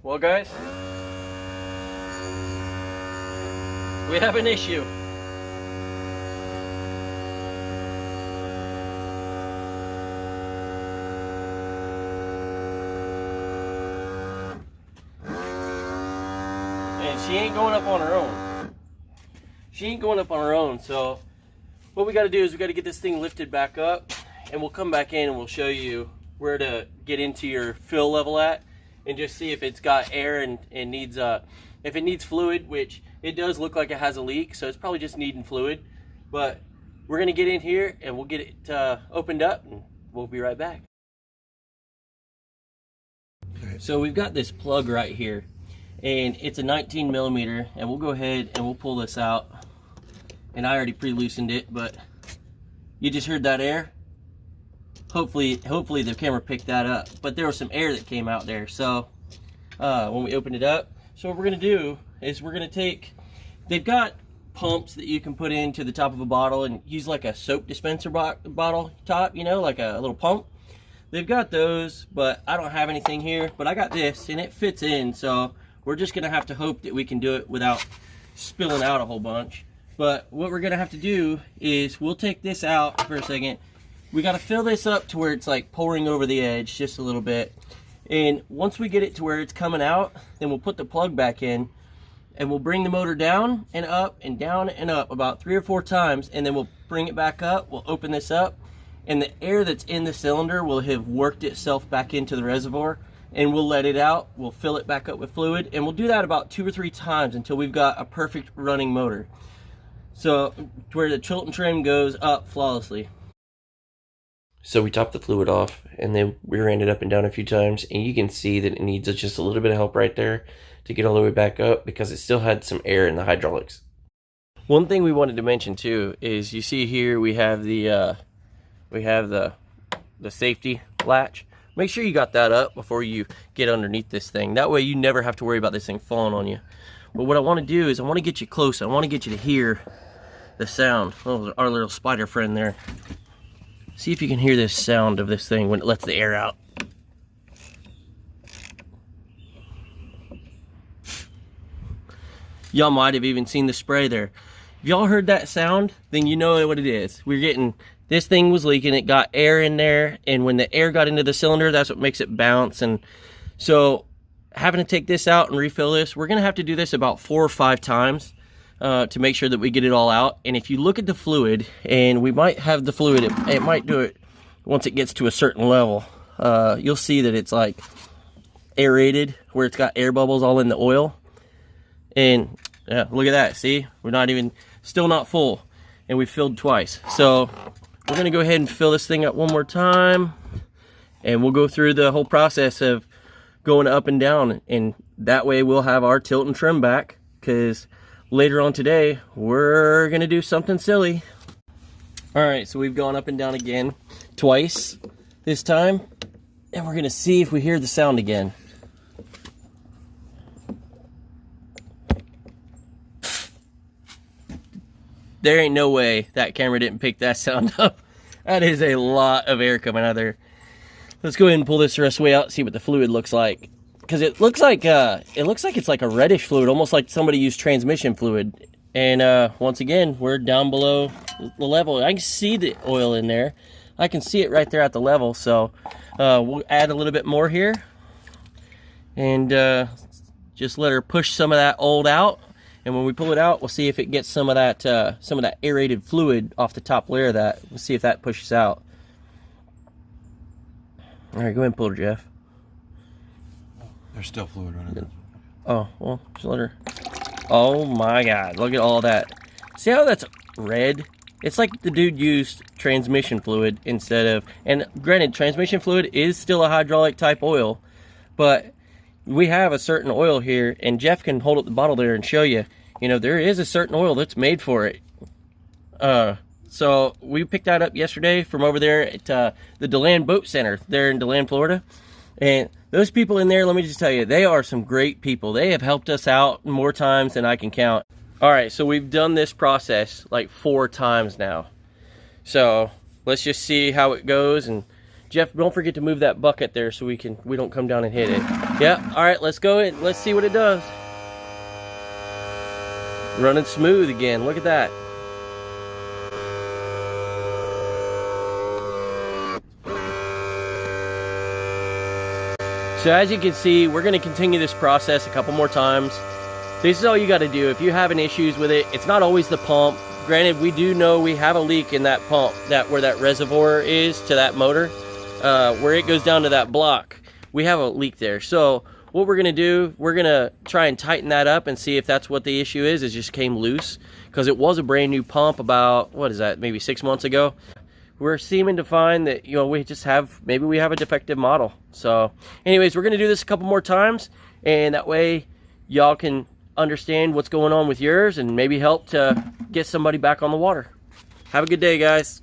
Well guys, we have an issue. And she ain't going up on her own. She ain't going up on her own, so what we gotta do is we gotta get this thing lifted back up, and we'll come back in and we'll show you where to get into your fill level at, and just see if it's got air and needs if it needs fluid, which it does look like it has a leak, so it's probably just needing fluid. But we're gonna get in here and we'll get it opened up, and we'll be right back. So we've got this plug right here, and it's a 19 millimeter, and we'll go ahead and we'll pull this out. And I already pre-loosened it, but you just heard that air. Hopefully the camera picked that up, but there was some air that came out there. So when we opened it up, so what we're gonna do is we're gonna take, they've got pumps that you can put into the top of a bottle and use like a soap dispenser bottle top, you know, like a little pump. They've got those, but I don't have anything here, but I got this and it fits in. So we're just gonna have to hope that we can do it without spilling out a whole bunch. But what we're gonna have to do is we'll take this out for a second. We got to fill this up to where it's like pouring over the edge just a little bit. And once we get it to where it's coming out, then we'll put the plug back in and we'll bring the motor down and up and down and up about 3 or 4 times, and then we'll bring it back up. We'll open this up, and the air that's in the cylinder will have worked itself back into the reservoir, and we'll let it out. We'll fill it back up with fluid, and we'll do that about 2 or 3 times until we've got a perfect running motor. So to where the tilt and trim goes up flawlessly. So we topped the fluid off, and then we ran it up and down a few times, and you can see that it needs just a little bit of help right there to get all the way back up, because it still had some air in the hydraulics. One thing we wanted to mention too is you see here we have the safety latch. Make sure you got that up before you get underneath this thing. That way you never have to worry about this thing falling on you. But what I want to do is I want to get you close. I want to get you to hear the sound. Oh, our little spider friend there. See if you can hear this sound of this thing when it lets the air out. Y'all might have even seen the spray there. If y'all heard that sound, then you know what it is. We're getting, this thing was leaking, it got air in there, and when the air got into the cylinder, that's what makes it bounce. And so having to take this out and refill this, we're gonna have to do this about 4 or 5 times. To make sure that we get it all out. And if you look at the fluid, and we might have the fluid, it might do it once it gets to a certain level. You'll see that it's like aerated, where it's got air bubbles all in the oil. And yeah, look at that, see? We're not even, still not full, and we filled twice. So we're gonna go ahead and fill this thing up one more time, and we'll go through the whole process of going up and down, and that way we'll have our tilt and trim back, because later on today, we're gonna do something silly. All right, so we've gone up and down again, twice this time, and we're gonna see if we hear the sound again. There ain't no way that camera didn't pick that sound up. That is a lot of air coming out of there. Let's go ahead and pull this the rest of the way out, see what the fluid looks like. Because it looks like it's like a reddish fluid, almost like somebody used transmission fluid. And once again, we're down below the level. I can see the oil in there. I can see it right there at the level. So we'll add a little bit more here, and just let her push some of that old out. And when we pull it out, we'll see if it gets some of that aerated fluid off the top layer of that. We'll see if that pushes out. All right, go ahead and pull her, Jeff. There's still fluid running. Oh, well, just let her. Oh my God, look at all that. See how that's red? It's like the dude used transmission fluid instead of, and granted, transmission fluid is still a hydraulic type oil, but we have a certain oil here, and Jeff can hold up the bottle there and show you, you know, there is a certain oil that's made for it. So we picked that up yesterday from over there at the DeLand Boat Center there in DeLand, Florida. And those people in there, let me just tell you, they are some great people. They have helped us out more times than I can count. All right, so we've done this process like 4 times now. So let's just see how it goes and Jeff, don't forget to move that bucket there so we don't come down and hit it. Yeah, all right, let's go and let's see what it does. Running smooth again, look at that. So as you can see, we're going to continue this process a couple more times. This is all you got to do. If you're having issues with it, it's not always the pump. Granted, we do know we have a leak in that pump, where that reservoir is to that motor, where it goes down to that block. We have a leak there. So what we're going to do, we're going to try and tighten that up and see if that's what the issue is. It just came loose because it was a brand new pump about, what is that, maybe 6 months ago. We're seeming to find that, you know, maybe we have a defective model. So anyways, we're going to do this a couple more times, and that way y'all can understand what's going on with yours and maybe help to get somebody back on the water. Have a good day, guys.